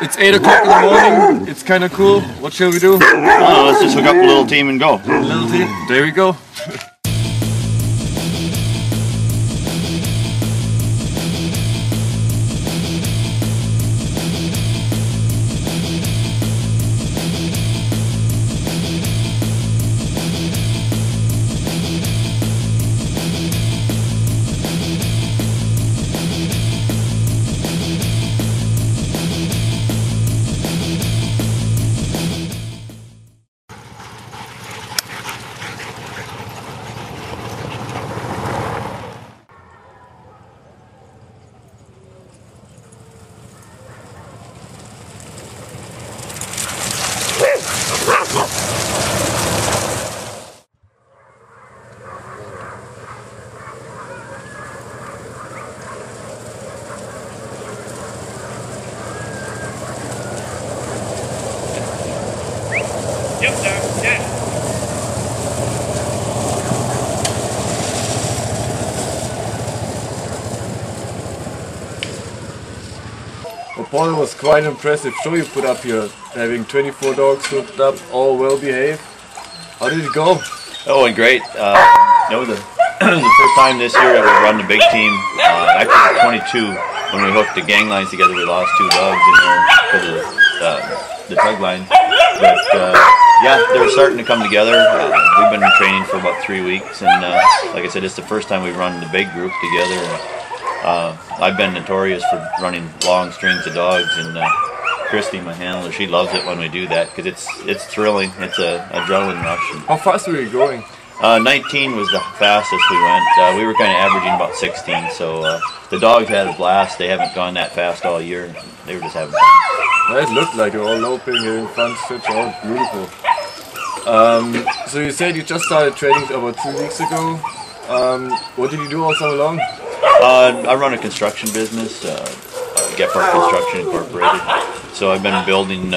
It's 8 o'clock in the morning. It's kind of cool. What shall we do? Let's just hook up a little team and go. Little team. There we go. Yep, sir. Yeah. Well, Paul, was quite an impressive show you put up here, having 24 dogs hooked up, all well behaved. How did it go? Oh, and great. It was the first time this year that we run the big team. Actually, 22 when we hooked the gang lines together. We lost 2 dogs in there because of the tug line. But yeah, they're starting to come together. We've been training for about 3 weeks, and like I said, it's the first time we've run the big group together. I've been notorious for running long strings of dogs, and Christy, my handler, she loves it when we do that because it's thrilling. It's an adrenaline rush. How fast were you going? 19 was the fastest we went. We were kind of averaging about 16, so the dogs had a blast. They haven't gone that fast all year. They were just having fun. Well, it looked like you're all loping, having fun, stretch all beautiful. So you said you just started training about 2 weeks ago. What did you do all summer long? I run a construction business, Gebhardt Construction Incorporated. So I've been building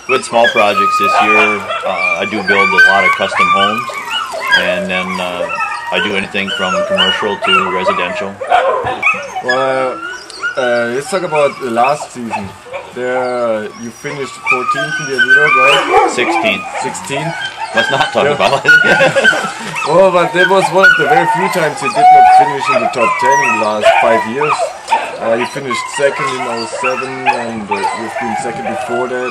with small projects this year. I do build a lot of custom homes, and then I do anything from commercial to residential. Well, let's talk about the last season. There, you finished 14th in the Adidas, right? 16th. 16th? Let's not talk about it. Oh, but that was one of the very few times you did not finish in the top 10 in the last 5 years. You finished second in 07, and you've been second before that.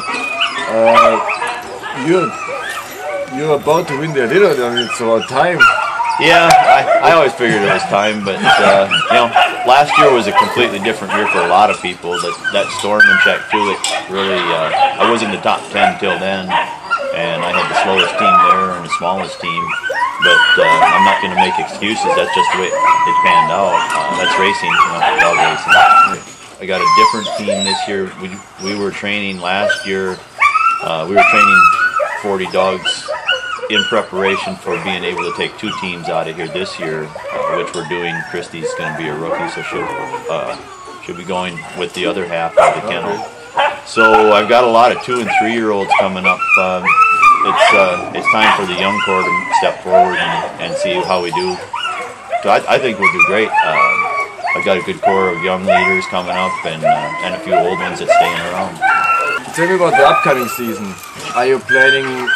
You're about to win the Adidas, I mean, it's about time. Yeah, I always figured it was time, but you know, last year was a completely different year for a lot of people. That storm in Czech-Tulik really, I was in the top 10 till then, and I had the slowest team there and the smallest team. But I'm not going to make excuses. That's just the way it panned out. That's racing, you know, dog racing. I got a different team this year. We were training last year. We were training 40 dogs in preparation for being able to take 2 teams out of here this year, which we're doing. Christy's going to be a rookie, so she'll be going with the other half of the kennel. So I've got a lot of 2- and 3-year-olds coming up. It's time for the young core to step forward and see how we do. So I think we'll do great. I've got a good core of young leaders coming up, and a few old ones that's staying around. Tell me about the upcoming season. Are you planning,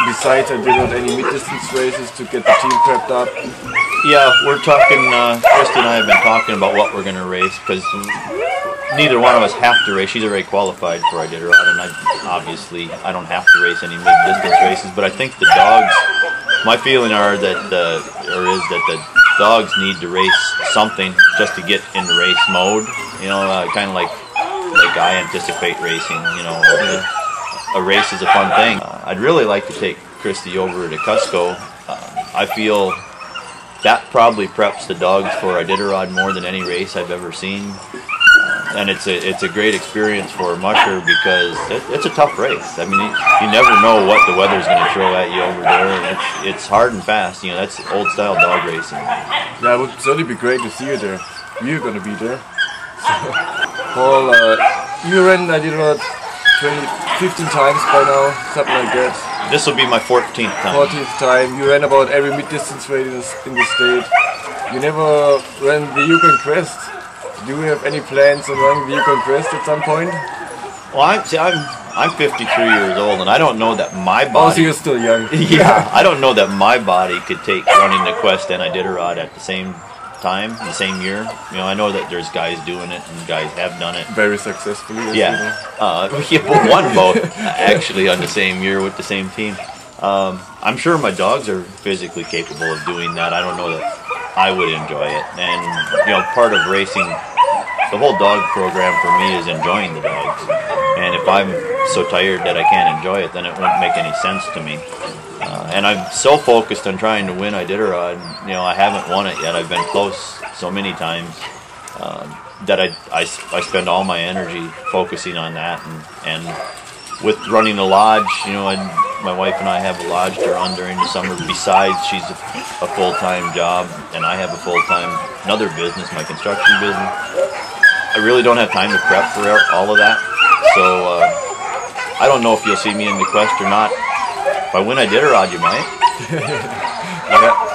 besides any mid-distance races, to get the team prepped up? Yeah, we're talking, Christy and I have been talking about what we're going to race, because neither one of us have to race. She's already qualified for Iditarod, and I don't have to race any mid-distance races, but I think the dogs, my feeling is that the dogs need to race something just to get into race mode, you know, kind of like I anticipate racing, you know. A race is a fun thing. I'd really like to take Christy over to Cusco. I feel that probably preps the dogs for Iditarod more than any race I've ever seen. And it's a great experience for a musher because it's a tough race. I mean, you never know what the weather's going to throw at you over there, and it's hard and fast. You know, that's old style dog racing. Yeah, it would certainly be great to see you there. We're going to be there. Paul, you ran Iditarod 15 times by now, something like that. This will be my 14th time. 14th time. You ran about every mid-distance race in the state. You never ran the Yukon Crest. Do you have any plans on running the Yukon Crest at some point? Well, I'm 53 years old, and I don't know that my Oh, so body. you're still young. Yeah, I don't know that my body could take running the Quest and Iditarod at the same time, the same year. You know, I know that there's guys doing it and guys have done it. Very successfully. As Yeah, we won both actually on the same year with the same team. I'm sure my dogs are physically capable of doing that. I don't know that I would enjoy it. And you know, part of racing, the whole dog program for me is enjoying the dogs. And if I'm so tired that I can't enjoy it, then it won't make any sense to me. And I'm so focused on trying to win Iditarod. You know, I haven't won it yet. I've been close so many times that I spend all my energy focusing on that. And with running the lodge, you know, my wife and I have a lodge to run during the summer. Besides, she's a full-time job, and I have a full-time another business, my construction business. I really don't have time to prep for all of that. So I don't know if you'll see me in the Quest or not. If I win Iditarod, you might. Yeah.